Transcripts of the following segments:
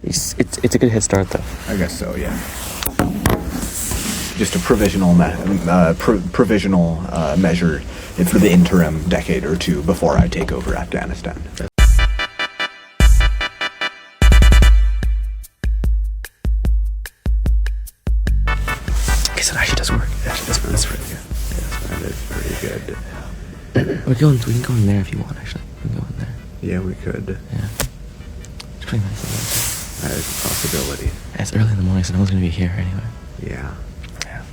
It's a good head start, though. I guess so, yeah. Just a provisional measure for the interim decade or two before I take over Afghanistan. Okay, so it actually does work. It actually does work. That's pretty good. Yes, that is pretty good. We can go in there if you want, actually. We can go in there. Yeah, we could. Yeah. It's pretty nice in there. That is a possibility. It's early in the morning, so no one's gonna be here anyway. Yeah. Yeah.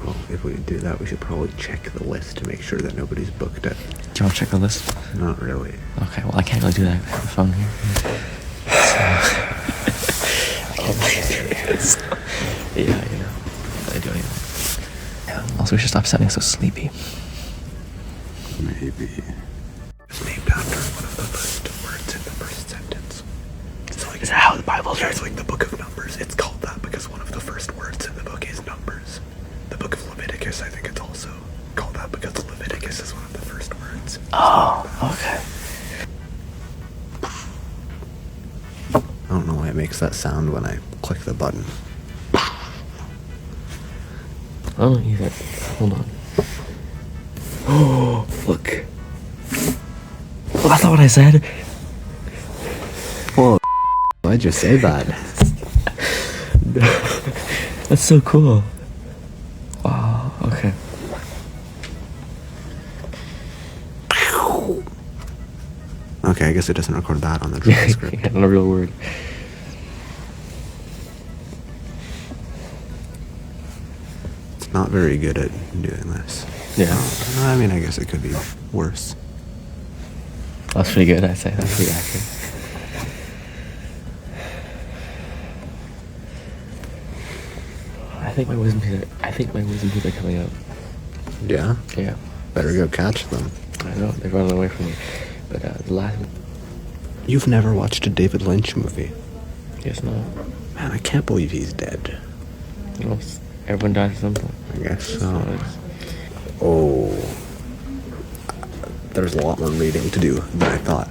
Well, if we do that, we should probably check the list to make sure that nobody's booked it. Do you want to check the list? Not really. Okay, well, I can't really do that. I have the phone here. So, I can't really do it. Yeah, you know. I do anything. Yeah. Also, we should stop sounding so sleepy. Maybe. It's named after one of the first words in the first sentence. It's like, is that how the Bible's yeah, it's like the book of Numbers. It's called that because one of the first words in the book is Numbers. The book of Leviticus, I think it's also called that because Leviticus is one of the first words. Oh, okay. I don't know why it makes that sound when I click the button. I don't know either. Hold on. Oh, look. Oh, that's not what I said. Whoa, why'd you say that? That's so cool. Wow, okay. Okay, I guess it doesn't record that on the transcript. Yeah, not a real word. It's not very good at doing this. Yeah. I mean, I guess it could be worse. That's pretty good, I'd say. That's pretty accurate. I think my wisdom teeth are coming out. Yeah? Yeah. Better go catch them. I know, they're running away from me. But the last one... You've never watched a David Lynch movie? Yes, no. Man, I can't believe he's dead. You know, everyone dies at some point. I guess so. Oh. There's a lot more reading to do than I thought.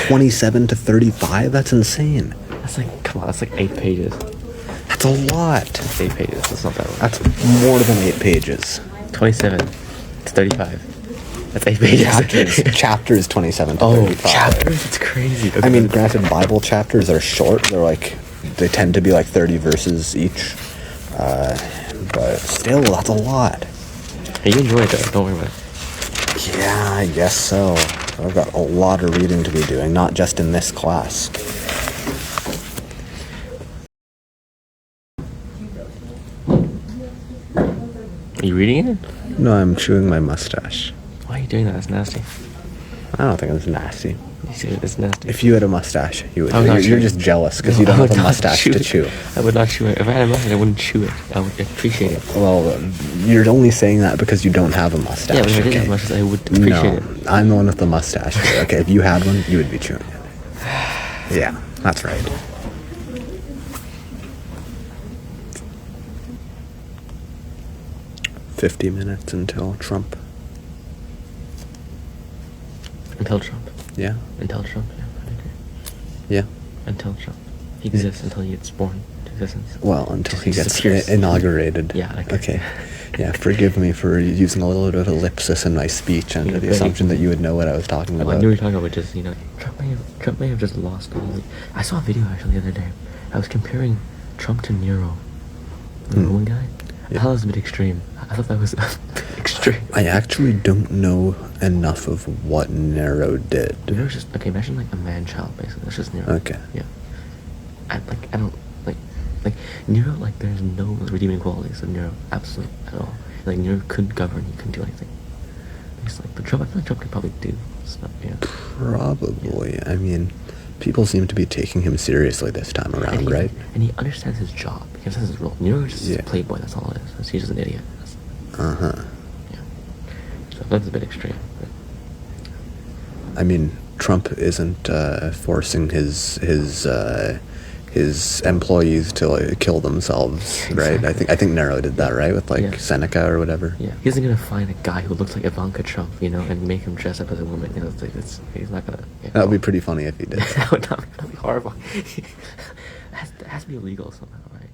27 to 35? That's insane. That's like, come on, that's like 8 pages. That's a lot. That's 8 pages, that's not that long. That's more than 8 pages. 27 to 35. That's 8 pages. Chapters 27 to 35. Oh, chapters? It's crazy. Okay. I mean, granted, Bible chapters are short. They tend to be like 30 verses each. But still, that's a lot. Hey, you enjoy it though, don't worry about it. Yeah, I guess so. I've got a lot of reading to be doing, not just in this class. Are you reading it? No, I'm chewing my mustache. Why are you doing that? That's nasty. I don't think it's nasty. You see, it's nasty. If you had a mustache, you would. I would not You're chew just jealous because No, you don't I would have a not mustache chew to it. chew. I would not chew it. If I had a mustache, I wouldn't chew it. I would appreciate it. Well, you're only saying that because you don't have a mustache. Yeah, but if I did okay? have a mustache, I would appreciate it. No, I'm the one with the mustache. Okay, if you had one, you would be chewing it. Yeah, that's right. "50 minutes until Trump." Until Trump. Yeah. Until Trump, yeah, I agree. Yeah. Until Trump. He exists until he gets born into existence. Well, until he gets disappears. inaugurated. Yeah, Okay. Yeah, forgive me for using a little bit of ellipsis in my speech under the assumption that you would know what I was talking Well, about. I knew what you were talking about, just, you know, Trump may have just lost completely. I saw a video actually the other day. I was comparing Trump to Nero, the Roman guy. Yeah. I thought that was a bit extreme. I thought that was a bit extreme. I actually don't know enough of what Nero did. Nero's just, okay, imagine like a man-child, basically. That's just Nero. Okay. Yeah. I don't, like, Nero, like, there's no redeeming qualities of Nero, absolutely, at all. Like, Nero couldn't govern, he couldn't do anything. It's like, but Trump, I feel like Trump could probably do stuff, yeah. Probably. Yeah. I mean, people seem to be taking him seriously this time around, right? And he understands his job. He understands his role. Nero is just a playboy, that's all it is. He's just an idiot. Uh-huh. Yeah. So that's a bit extreme. But. I mean, Trump isn't forcing his employees to like, kill themselves, right? Exactly. I think Nero did that, right, with like Seneca or whatever. Yeah, he isn't gonna find a guy who looks like Ivanka Trump, you know, and make him dress up as a woman. You know, he's not gonna. That would be pretty funny if he did. That would be horrible. It has to be illegal somehow, right?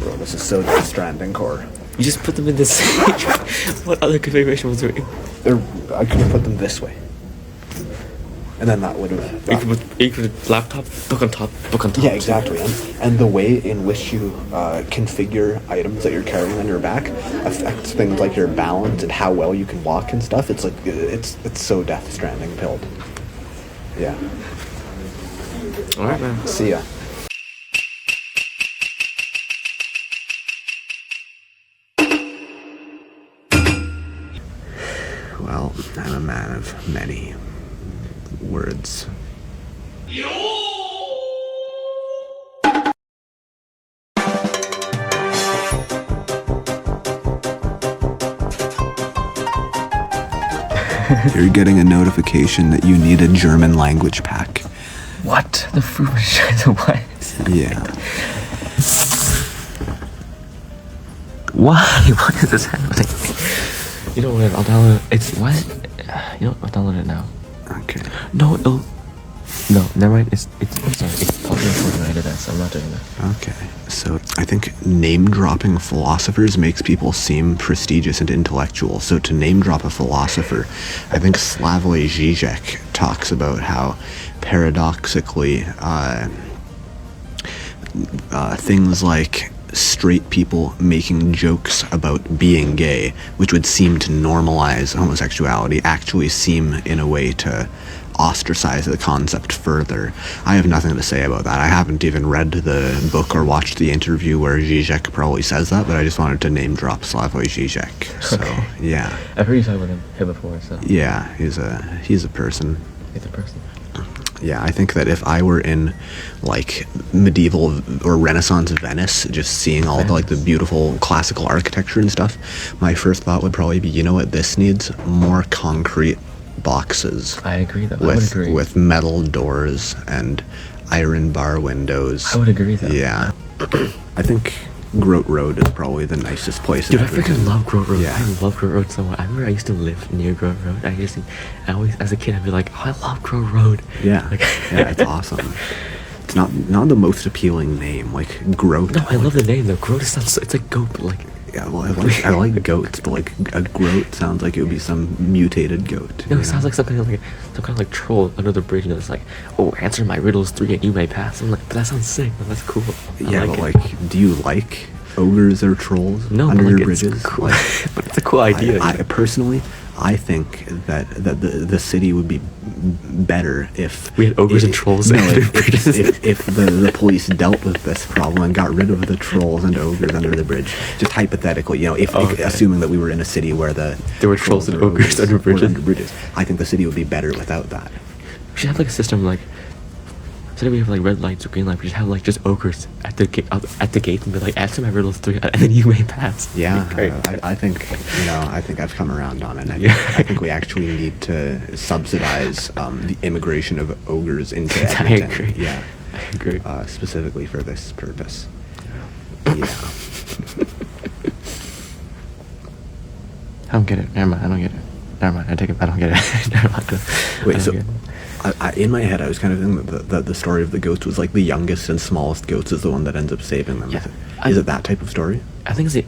Bro, this is so Death Stranding core. You just put them in the same. What other configuration was there? I could have put them this way. And then that would have... You could laptop, book on top, book on top. Yeah, exactly. And the way in which you configure items that you're carrying on your back affects things like your balance and how well you can walk and stuff. It's like, it's so Death Stranding pilled. Yeah. Alright, man. See ya. Well, I'm a man of many words. You're getting a notification that you need a German language pack. What? The fruit what? Yeah. Why? Why is this happening? You know what? I'll download it. It's what? You know what? I'll download it now. Okay. No, no, never mind. It's sorry. It's probably important I did that, so I'm not doing that. Okay. So I think name dropping philosophers makes people seem prestigious and intellectual. So to name drop a philosopher, I think Slavoj Žižek talks about how paradoxically things like straight people making jokes about being gay, which would seem to normalize homosexuality, actually seem in a way to ostracize the concept further. I have nothing to say about that. I haven't even read the book or watched the interview where Zizek probably says that, but I just wanted to name drop Slavoj Zizek. So, Okay. yeah. I've heard you talk about him before, so. Yeah, he's a person. He's a person. Yeah, I think that if I were in like medieval or Renaissance Venice, just seeing all the, like the beautiful classical architecture and stuff, my first thought would probably be, you know what this needs? More concrete boxes. I agree, though. I would agree. With metal doors and iron bar windows. I would agree, though. Yeah. I think Grote Road is probably the nicest place Dude, in I Edmonton. freaking love Grote Road. Yeah. I love Grote Road so much. I remember I used to live near Grote Road. I always, as a kid, I'd be like, oh, I love Grote Road. Yeah. Like, Yeah, it's awesome. It's not the most appealing name, like Grote. No, I love the name though. Grote sounds, it's like goat, but like. Yeah, well, I like goats, but like a groat sounds like it would be some mutated goat. No, it sounds like some kind of like troll under the bridge. You know, it's like, oh, answer my riddles 3 and you may pass. I'm like, but that sounds sick. Man, that's cool. Yeah, but like, do you like ogres or trolls under your bridges? It's cool. But it's a cool idea. I personally, I think that the city would be better if we had ogres and trolls. No, under bridges. if the police dealt with this problem and got rid of the trolls and ogres under the bridge. Just hypothetically, you know, assuming that we were in a city where there were trolls and ogres under bridges. I think the city would be better without that. We should have like a system like, instead of we have like red lights or green lights, we should have like just ogres at the gate and be like, answer my riddles 3 and then you may pass. Yeah, great. I think, you know, I think I've come around on it. I think we actually need to subsidize the immigration of ogres into Edmonton. I agree. Yeah, I agree. Specifically for this purpose. Yeah. I don't get it. Never mind. I don't get it. Never mind. I take it. I don't get it. Never mind. Wait, so in my head, I was kind of thinking that the story of the goats was like the youngest and smallest goats is the one that ends up saving them. Yeah. Is it that type of story? I think it's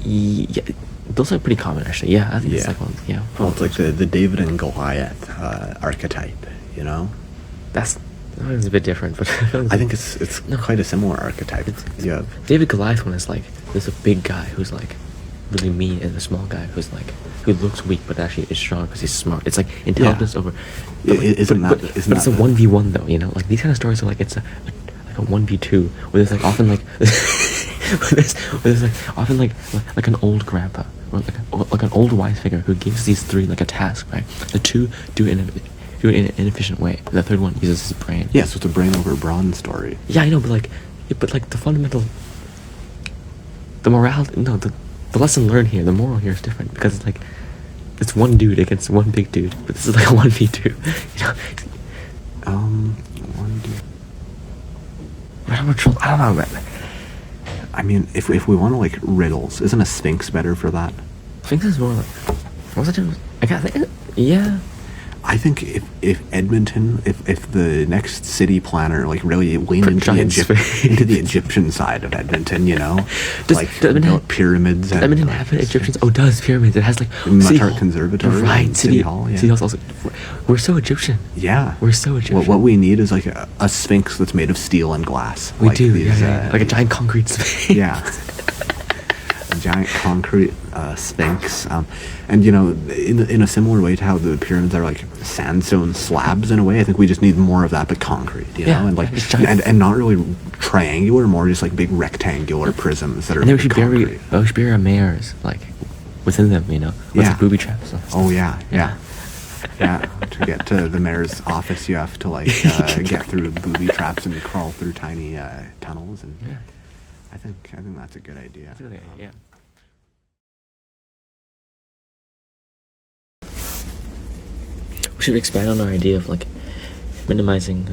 yeah, those are pretty common actually. Yeah, I think it's Yeah. like one. Yeah. Well, it's like the David and Goliath archetype, you know? That's a bit different, but I think it's quite a similar archetype. Yeah. David Goliath one is like there's a big guy who's like really mean and a small guy who's like who looks weak but actually is strong because he's smart. It's like intelligence over. Isn't but it's a 1v1 though, you know? Like these kind of stories are like it's like a 1v2 where there's like often like where there's like often like an old grandpa or like an old wise figure who gives these 3 like a task, right? The 2 do it in an inefficient way. The 3rd one uses his brain. Yeah, so it's a brain over brawn story. Yeah, I know, but like the fundamental, the morale, no, the lesson learned here, the moral here is different because it's like it's one dude against one big dude, but this is like a 1v2. You know? One dude. I don't know, man. I mean, if we want to like riddles, isn't a sphinx better for that? Sphinx is more like, what's it? I got yeah. I think if Edmonton, if the next city planner like really leaned into the Egyptian side of Edmonton, you know, like built pyramids. Does Edmonton have Egyptians? Oh, it does pyramids? It has like Muttart Conservatory, right? City Hall. Yeah. City Hall's also. We're so Egyptian. Yeah, we're so Egyptian. What we need is like a sphinx that's made of steel and glass. We like do, these, yeah. Like a giant concrete sphinx. Yeah. A giant concrete sphinx, and you know, in a similar way to how the pyramids are like sandstone slabs in a way, I think we just need more of that, but concrete, you know, and like and not really triangular, more just like big rectangular prisms that are. And then we should bury our mayors like within them, you know, with like booby traps. Oh yeah. To get to the mayor's office, you have to like get through booby traps and crawl through tiny tunnels, and I think that's a good idea. Yeah. We should expand on our idea of like minimizing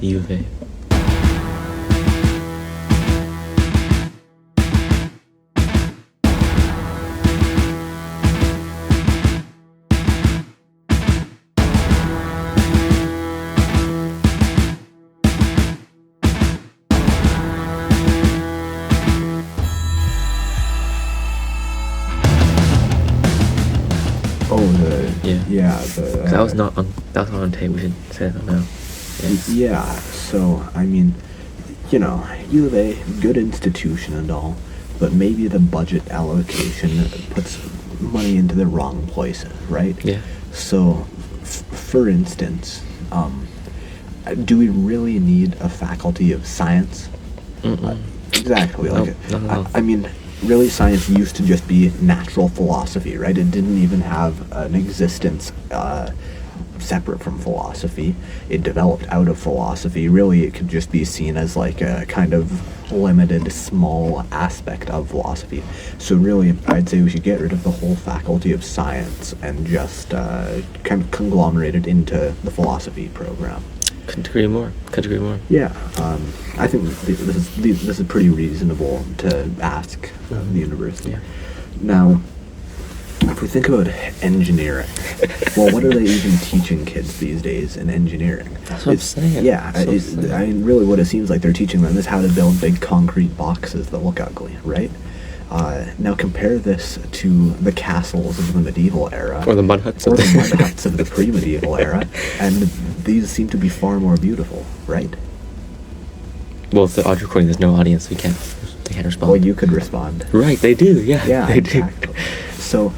U of A. That was not on tape. We should say that now. Yeah. So I mean, you know, U of A, good institution and all, but maybe the budget allocation puts money into the wrong places, right? Yeah. So for instance, do we really need a faculty of science? Exactly. No, Like, no. I mean, really, science used to just be natural philosophy, right? It didn't even have an existence separate from philosophy. It developed out of philosophy. Really, it could just be seen as like a kind of limited, small aspect of philosophy. So really, I'd say we should get rid of the whole faculty of science and just kind of conglomerate it into the philosophy program. Couldn't agree more. Yeah, I think this is pretty reasonable to ask the university. Yeah. Now, if we think about engineering, well, what are they even teaching kids these days in engineering? That's what I'm saying. Yeah, That's what I'm saying. I mean, really what it seems like they're teaching them is how to build big concrete boxes that look ugly, right? Now compare this to the castles of the medieval era. Or the mud huts. Or the mud huts of the pre-medieval era, and these seem to be far more beautiful, right? Well, if the audio recording, there's no audience, they can't respond. Well, you could respond. Right, they do, yeah. Yeah, they exactly. So,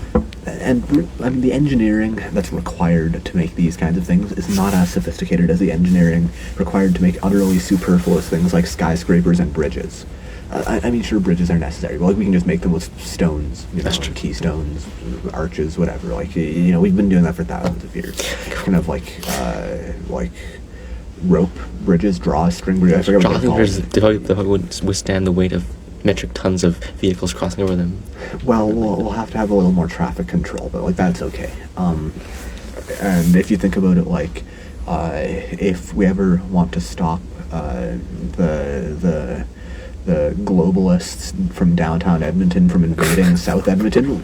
and I mean, the engineering that's required to make these kinds of things is not as sophisticated as the engineering required to make utterly superfluous things like skyscrapers and bridges. I mean, sure, bridges are necessary, but like we can just make them with stones, you know, That's true. keystones, arches, whatever. Like, you know, we've been doing that for thousands of years. Kind of like rope bridges, string bridges. I forget what they're Bridges, called. they wouldn't withstand the weight of metric tons of vehicles crossing over them. Well, we'll have to have a little more traffic control, but like that's okay. And if you think about it, like if we ever want to stop the globalists from downtown Edmonton from invading South Edmonton,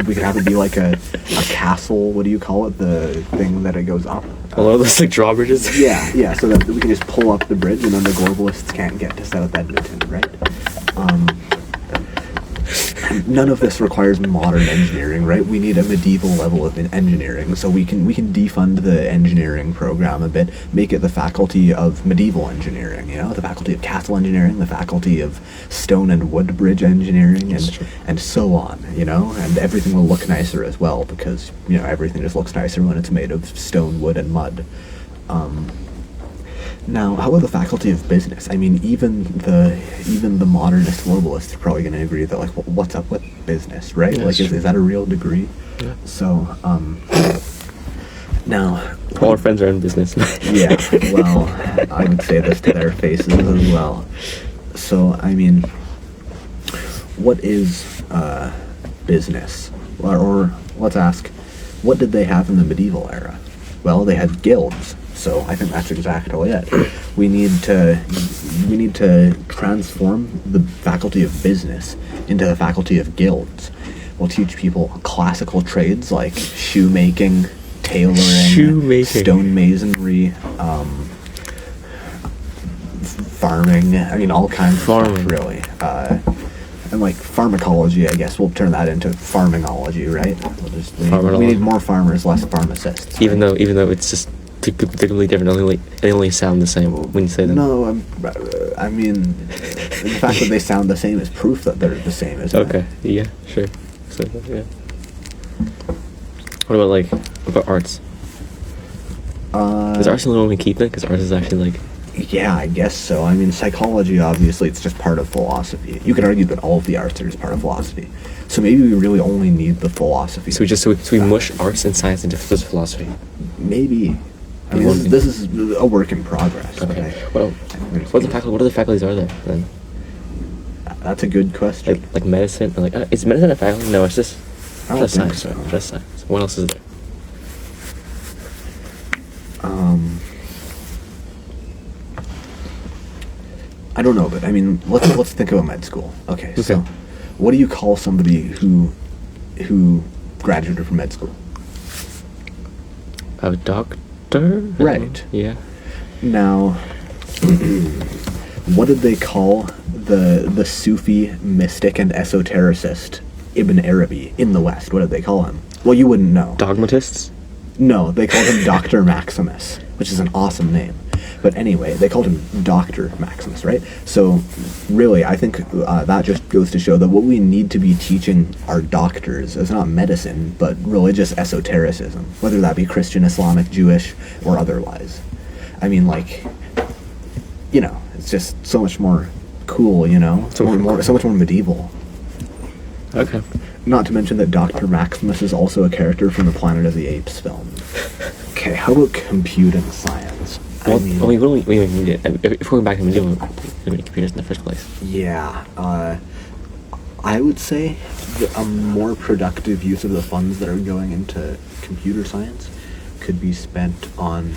we could have it be like a castle. What do you call it? The thing that it goes up. Although those like drawbridges. Yeah. So that we can just pull up the bridge, and then the globalists can't get to South Edmonton, right? None of this requires modern engineering, right? We need a medieval level of engineering, so we can defund the engineering program a bit, make it the faculty of medieval engineering, you know, the faculty of castle engineering, the faculty of stone and wood bridge engineering, and so on, you know, and everything will look nicer as well because, you know, everything just looks nicer when it's made of stone, wood, and mud. Now, how about the faculty of business? I mean, even the modernist globalists are probably going to agree that, like, what's up with business, right? Yeah, like, is that a real degree? Yeah. So, now... All our friends are in business. Yeah, well, I would say this to their faces as well. So, I mean, what is business? Or let's ask, what did they have in the medieval era? Well, they had guilds. So I think that's exactly it. We need to transform the faculty of business into the faculty of guilds. We'll teach people classical trades like shoemaking, tailoring, stonemasonry, farming. I mean, all kinds of stuff, really. And like pharmacology, I guess we'll turn that into farmingology, right? We need more farmers, less pharmacists. Even though it's just particularly different. They only sound the same when you say them. No, I mean, the fact that they sound the same is proof that they're the same, isn't it? Okay, yeah, sure. So, yeah. What about arts? Is arts the only one we keep it? Because arts is actually like... Yeah, I guess so. I mean, psychology, obviously, it's just part of philosophy. You could argue that all of the arts are just part of philosophy. So maybe we really only need the philosophy. So we mush arts and science into philosophy. Maybe. I mean, this is a work in progress. Okay. What other faculties are there then? That's a good question. Like medicine? Or is medicine a faculty? No, it's just think science. so. Right? Just science. What else is there? I don't know, but I mean, let's think about med school. Okay. So what do you call somebody who graduated from med school? A doctor? Right. Yeah. Now, what did they call the Sufi mystic and esotericist Ibn Arabi in the West? What did they call him? Well, you wouldn't know. Dogmatists? No, they called him Dr. Maximus, which is an awesome name. But anyway, they called him Dr. Maximus, right? So really, I think that just goes to show that what we need to be teaching our doctors is not medicine, but religious esotericism, whether that be Christian, Islamic, Jewish, or otherwise. I mean, like, you know, it's just so much more cool, you know? So much more medieval. Okay. Not to mention that Dr. Maximus is also a character from the Planet of the Apes film. Okay, how about computing science? Well, we don't need it. If we're going back to medieval, we need computers in the first place. Yeah, I would say that a more productive use of the funds that are going into computer science could be spent on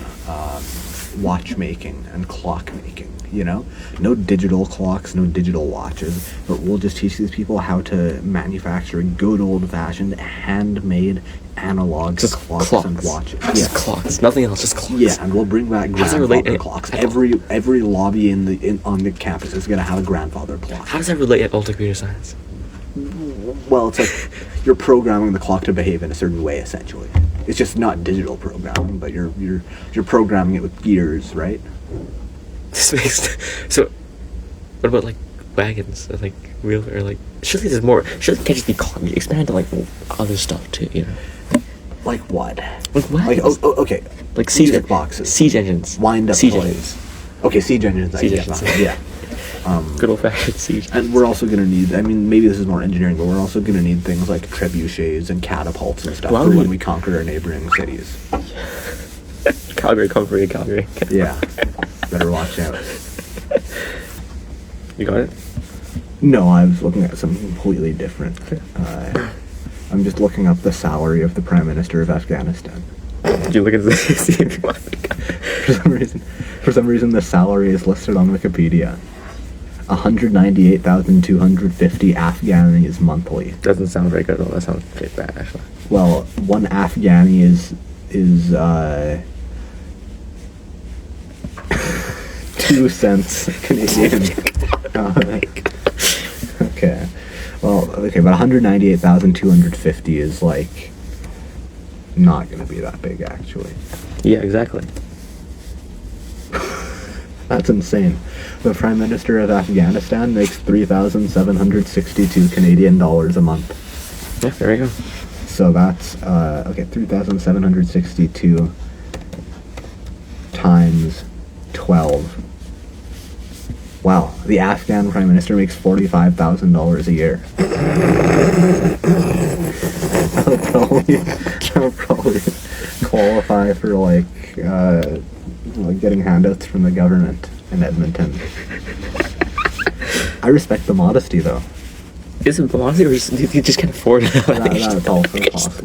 watchmaking and clock making, you know? No digital clocks, no digital watches, but we'll just teach these people how to manufacture good old-fashioned, handmade analog clocks and watches. Just clocks, nothing else, just clocks. Yeah, and we'll bring back grandfather clocks. Every lobby on the campus is going to have a grandfather clock. How does that relate at all to computer science? Well, it's like you're programming the clock to behave in a certain way, essentially. It's just not digital programming, but you're programming it with gears, right? This makes so. What about like wagons or like wheel or like? Surely there's more. Surely it can't just be clock. Expand to like other stuff too, you know. Like what? Like wagons. Like okay. Like siege music boxes, siege engines, wind up siege toys. Engines. Okay, siege engines. I get that. Yeah. Good old fashioned siege. And we're also going to need, I mean, maybe this is more engineering, but we're also going to need things like trebuchets and catapults and stuff for when we conquer our neighboring cities. Calgary. Yeah. Better watch out. You got it? No, I was looking at something completely different. I'm just looking up the salary of the Prime Minister of Afghanistan. Did you look at this? For some reason, the salary is listed on Wikipedia. 198,250 Afghanis monthly. Doesn't sound very good at all. That sounds pretty bad, actually. Well, one Afghani is 2 cents Canadian. Okay. Well, okay, but 198,250 is like not going to be that big, actually. Yeah, exactly. That's insane. The Prime Minister of Afghanistan makes 3,762 Canadian dollars a month. Yeah, there we go. So that's, okay, 3,762 times 12. Wow, the Afghan Prime Minister makes $45,000 a year. I'll probably qualify for, like getting handouts from the government in Edmonton. I respect the modesty, though. Is it modesty or you just can't afford it? That's also possible.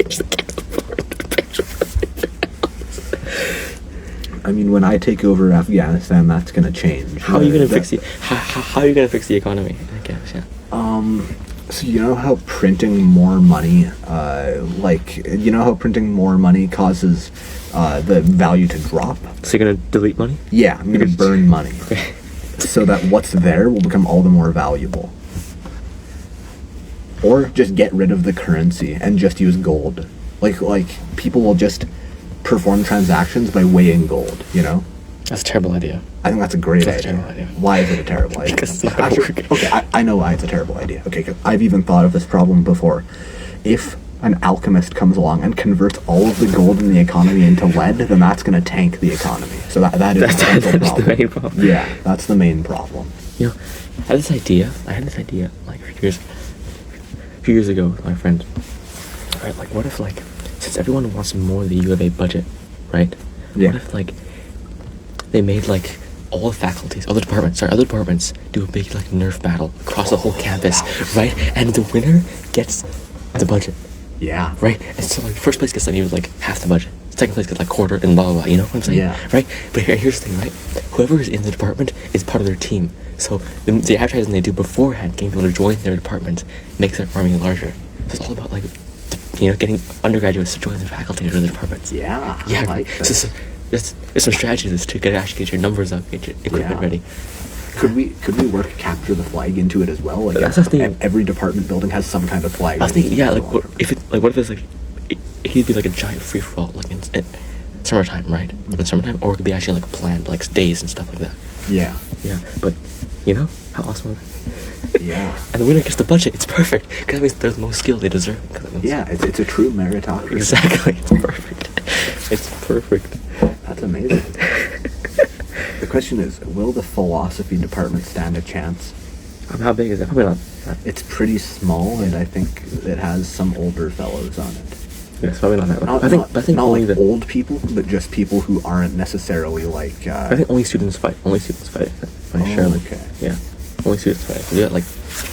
I mean, when I take over Afghanistan, that's going to change. How are you going to fix the? How are you going to fix the economy? I guess, yeah. So you know how printing more money, causes the value to drop? So you're going to delete money? Yeah, I'm going to burn money. So that what's there will become all the more valuable. Or just get rid of the currency and just use gold. Like people will just perform transactions by weighing gold, you know? That's a terrible idea. I think that's a great idea. A terrible idea. Why is it a terrible idea? Because it's not working. Okay, I know why it's a terrible idea. Okay, 'cause I've even thought of this problem before. If an alchemist comes along and converts all of the gold in the economy into lead, then that's going to tank the economy. So that's the main problem. Yeah, that's the main problem. You know, I had this idea like a few years ago with my friend. Right, like what if like since everyone wants more of the U of A budget, right? Yeah. What if like they made like all the faculties, other departments do a big like Nerf battle across the whole campus, right? And the winner gets the budget. Yeah. Right? And so like first place gets like even like half the budget. Second place gets like quarter and blah blah blah, you know what I'm saying? Yeah. Right? But here's the thing, right? Whoever is in the department is part of their team. So the advertising they do beforehand, getting people to join their department, makes their army larger. So it's all about like getting undergraduates to join the faculty or the departments. Yeah. Yeah. I like that. So there's some strategy to this to get your numbers up, get your equipment ready. Could we capture the flag into it as well? Like that's the thing. Every department building has some kind of flag. I was thinking, yeah, like what if it's like it could be like a giant free for all, like sorry, summertime, right? In summertime, or it could be actually like planned, like days and stuff like that. Yeah. Yeah, but you know how awesome. Yeah. And the winner gets the budget. It's perfect because that means they're the most skilled. They deserve it. 'Cause that means- Yeah, it's a true meritocracy. Exactly. It's perfect. It's perfect. That's amazing. The question is, will the philosophy department stand a chance? How big is it? Probably not. It's pretty small, and I think it has some older fellows on it. Yeah, it's probably not that. Not, I think not only like the old people, but just people who aren't necessarily like. I think only students fight. Only students fight. By Shirley. Okay. Yeah. Only students fight. If you got like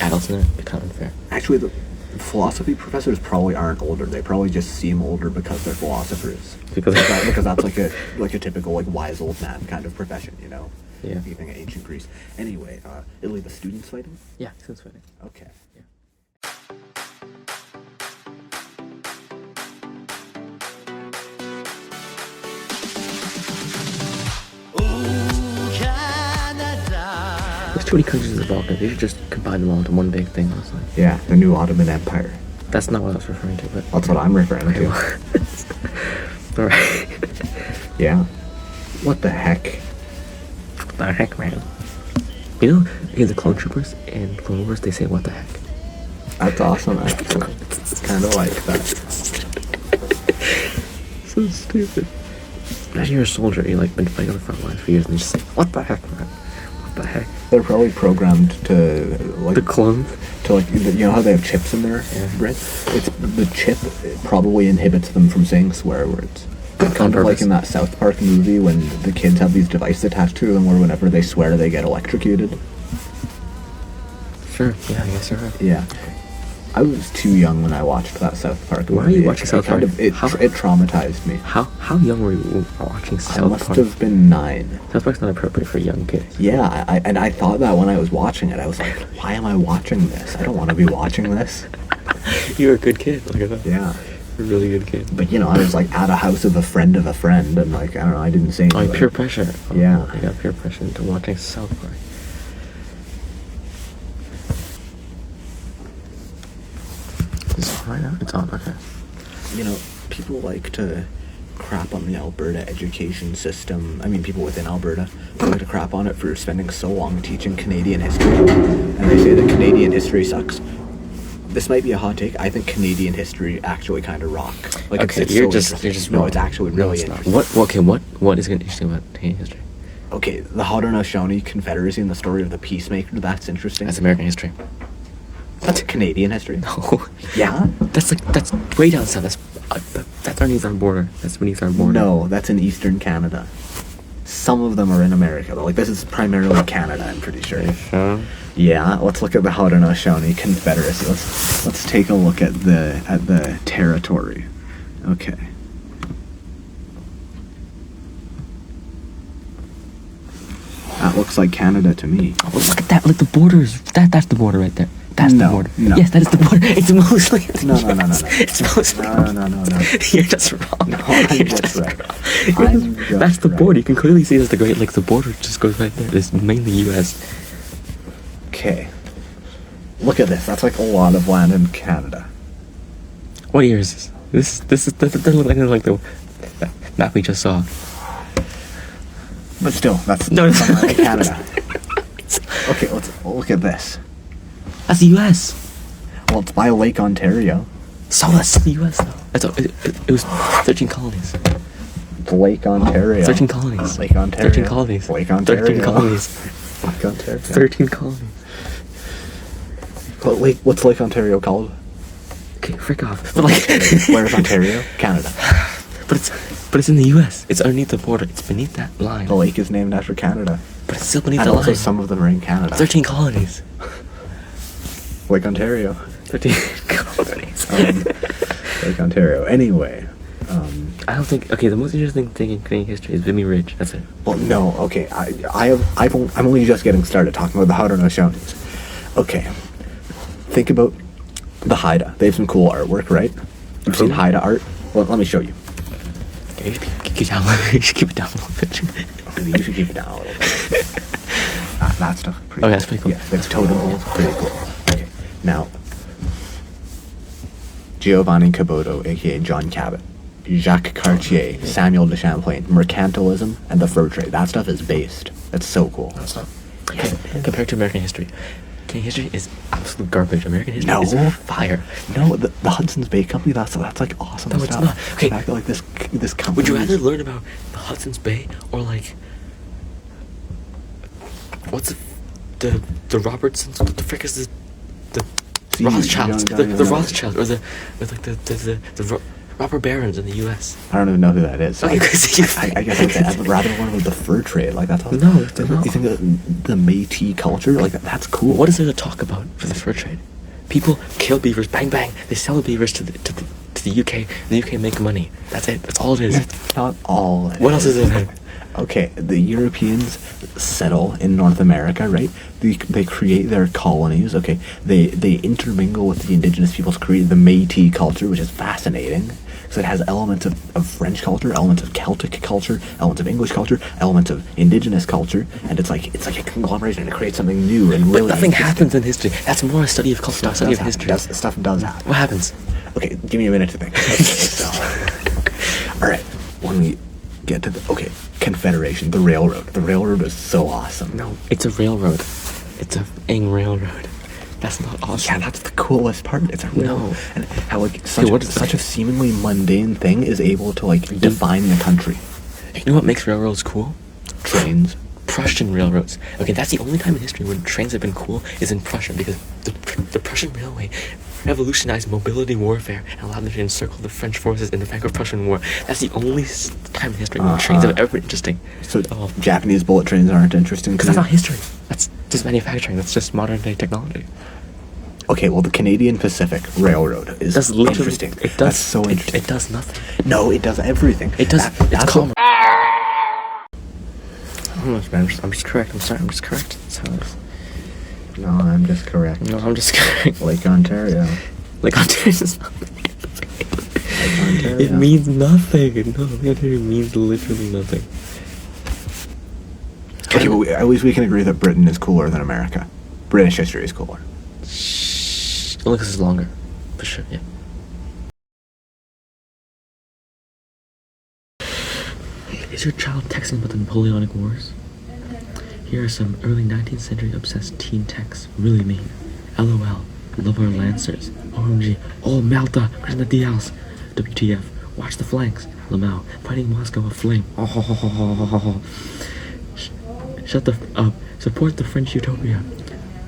adults in there, it's kind of unfair. Actually, the philosophy professors probably aren't older. They probably just seem older because they're philosophers. Because that's like a typical like wise old man kind of profession, you know. Yeah. You think of ancient Greece. Anyway, Italy, the students fighting. Yeah, students fighting. Okay. Yeah. There's too many countries in the Balkans. They should just combine them all into one big thing, honestly. Yeah, the new Ottoman Empire. That's not what I was referring to, but That's what I'm referring to. Alright. Yeah. What the heck? What the heck, man? You know, in the clone troopers and Clone Wars, they say what the heck. That's awesome, actually. It's kind of like that. So stupid. Imagine you're a soldier, you like been fighting on the front lines for years, and you just say, what the heck, man? What the heck? They're probably programmed to like The clones? to like you know how they have chips in there, Yeah. right? It's the chip probably inhibits them from saying swear words. Kind of like in that South Park movie when the kids have these devices attached to them, where whenever they swear they get electrocuted. Sure, yeah, I guess you're right. Yeah. I was too young when I watched that South Park movie. Why are you watching South Park? It traumatized me. How young were you watching South Park? I must have been 9. South Park's not appropriate for young kids. Yeah, I thought that when I was watching it. I was like, why am I watching this? I don't want to be watching this. You're a good kid, look at that. Yeah. You're a really good kid. But, you know, I was like at a house of a friend, and like, I don't know, I didn't say anything. Oh, peer pressure. Oh, Yeah. I got peer pressure into watching South Park. Is it on right now? It's on, okay. You know, people like to crap on the Alberta education system. I mean, people within Alberta like to crap on it for spending so long teaching Canadian history. And they say that Canadian history sucks. This might be a hot take. I think Canadian history actually kind of rock. Like, Okay, it's you're so just interesting. wrong. No, it's actually really it's not. interesting. What is interesting about Canadian history? Okay, the Haudenosaunee Confederacy and the story of the Peacemaker, that's interesting. That's American history. That's Canadian history. No. Yeah? That's way down south. That's underneath our border. That's beneath our border. No, that's in Eastern Canada. Some of them are in America, though. Like, this is primarily Canada, I'm pretty sure. Sure. Yeah, let's look at the Haudenosaunee Confederacy. Let's take a look at the territory. Okay. That looks like Canada to me. Oh, look at that! Like the borders. That's the border right there. That's the No, border. no. Yes, that is the border. It's mostly. No. It's mostly. No. You're just wrong. No, I'm You're just right. You're I'm just- just That's the right. border. You can clearly see there's the Great Lakes. The border just goes right there. It's mainly U.S. Okay. Look at this. That's like a lot of land in Canada. What year is this? This doesn't look anything like the map we just saw. But still, that's No, some land in it's- Canada. Okay, let's look at this. That's the U.S. Well, it's by Lake Ontario. So that's the U.S. though. It was 13 colonies. Lake Ontario. 13 colonies. Lake Ontario. 13 colonies. Lake Ontario. 13 colonies. Lake Ontario. 13 colonies. What's Lake Ontario called? Okay, frick off. But like, Where's Ontario? Canada. But it's in the U.S. It's underneath the border. It's beneath that line. The lake is named after Canada. But it's still beneath And the also line. some of them are in Canada. 13 colonies. Lake Ontario. 13 colonies. Lake Ontario. Anyway. I don't think. Okay, the most interesting thing in Canadian history is Vimy Ridge. That's it. Well, no. Okay. I'm only just getting started talking about the Haudenosaunee. Okay. Think about the Haida. They have some cool artwork, right? You've seen Haida art? Well, let me show you. Okay, you should keep it down a little bit. You should keep it down a little bit. That stuff. Pretty Okay, that's pretty cool. Yeah, that's totem. Pretty cool. Okay. Now, Giovanni Caboto, aka John Cabot. Jacques Cartier, Samuel de Champlain, mercantilism, and the fur trade. That stuff is based. That's so cool. That's not. Compared to American history. Canadian history is absolute garbage. American history No. is fire. No, the Hudson's Bay Company, that's like awesome No, stuff. it's not. Okay. The fact that, like, this company... Would you rather learn about the Hudson's Bay or like what's the Robertsons? What the frick is the See, Rothschilds? you don't The know. Rothschilds or the robber barons in the U.S. I don't even know who that is. So Okay, crazy. I guess I'd rather learn about the fur trade. Like, that's all. No, it's not. You think that the Métis culture, like, that's cool. What is there to talk about for the fur trade? People kill beavers, bang bang. They sell the beavers to the UK. The UK make money. That's it. That's all it is. It's not all. What else is it? Okay, the Europeans settle in North America, right? They create their colonies. Okay, they intermingle with the indigenous peoples, create the Métis culture, which is fascinating. So it has elements of French culture, elements of Celtic culture, elements of English culture, elements of indigenous culture, and it's like a conglomeration, and it creates something new and really. But nothing interesting. happens in history. That's more a study of culture, not a study of history. Stuff does happen. What happens? Okay, give me a minute to think. Okay, so, all right, when we get to the Confederation, the railroad. The railroad is so awesome. No, it's a railroad. It's a f***ing railroad. That's not awesome. Yeah, that's the coolest part. It's a railroad, No. and how like such, what is such a that? seemingly mundane thing is able to like define the country. You know what makes railroads cool? Trains. Prussian railroads. Okay, that's the only time in history when trains have been cool is in Prussia, because the Prussian railway revolutionized mobility warfare and allowed them to encircle the French forces in the Franco-Prussian War. That's the only time in history when trains have ever been interesting. So Oh. Japanese bullet trains aren't interesting. Because that's not history. That's just manufacturing. That's just modern day technology. Okay, well, the Canadian Pacific Railroad is That's literally interesting. It does. That's so interesting. It does nothing. No, it does everything. It does. That's It's what- calm. I'm just correct. I'm sorry. I'm just correct. That's how it is. No, I'm just correct. No, I'm just correct. Lake Ontario. Like Ontario is nothing. Lake Ontario. It means nothing. No, Ontario means literally nothing. Okay, but at least we can agree that Britain is cooler than America. British history is cooler. Only because it's longer. For sure, yeah. Is your child texting about the Napoleonic Wars? Here are some early 19th century obsessed teen texts. Really mean. LOL. Love our Lancers. OMG. Oh, Malta. Grenadiers. WTF. Watch the flanks. Lamau. Fighting Moscow aflame. Oh. Shut the up. Support the French utopia.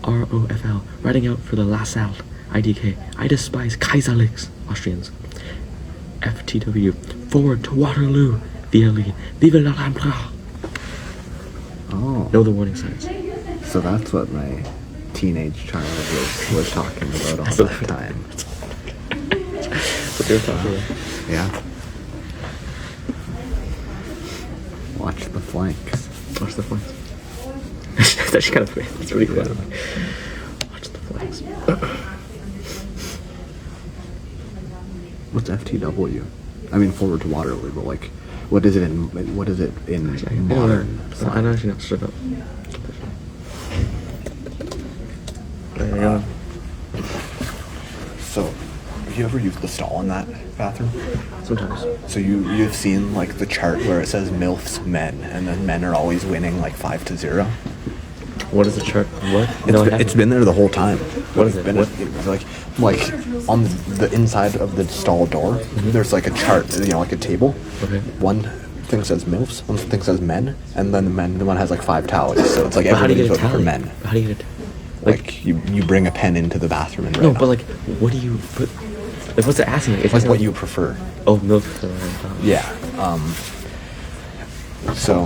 ROFL. Riding out for the LaSalle. IDK. I despise Kaiserlichs. Austrians. FTW. Forward to Waterloo. VLE. Vive la Rambla. Oh. Know the warning signs. So that's what my teenage child was talking about all that time. What they're talking about. Yeah. Watch the flanks. Watch the flanks. That's actually kind of funny. That's really cool. Watch the flanks. What's FTW? I mean, forward to Waterloo, but like, what is it in modern? I know actually not straight up. There you go. So, have you ever used the stall in that bathroom? Sometimes. So you've seen like the chart where it says MILFs men, and then men are always winning like 5-0. What is the chart? What? It's been there the whole time. What is it? Been What? like on the inside of the stall door, there's like a chart, like a table. Okay. One thing says MILFs, one thing says men, and then the one has like 5 tallies. So it's like But how do you everybody's get a voting for tally? men. How do you get it? Like you bring a pen into the bathroom and write No, on. but like, what do you put? Like, what's it asking? It's like asking, what you prefer. Oh, milk. Yeah. So,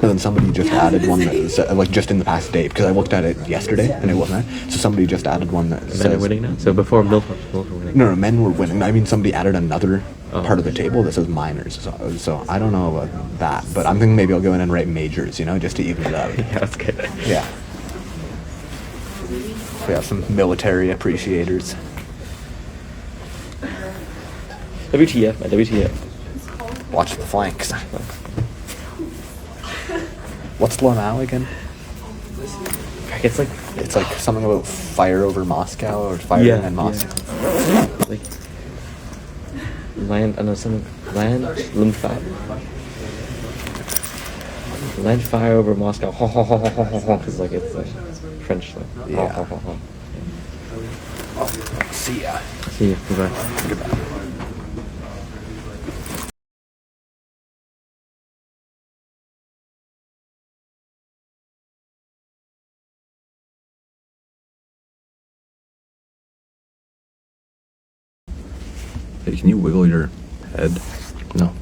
and then somebody just added one that was, like just in the past day, because I looked at it yesterday and it wasn't there. So somebody just added one that Men says are winning now. So before milk were winning. No, men were winning. I mean, somebody added another Oh. part of the table that says minors. So I don't know about that, but I'm thinking maybe I'll go in and write majors, just to even it out. Yeah, that's good. Yeah. We have some military appreciators. WTF, man. WTF. Watch the flanks. What's Lamau again? It's like It's like something about fire over Moscow or fire in Moscow. Like land. I know something. Land fire. Land fire over Moscow. Ho ho ho ho ho ho ho. Because like it's like French like. Yeah. Ho ho ho ho. See ya. See you. Goodbye. Goodbye. Hey, can you wiggle your head? No.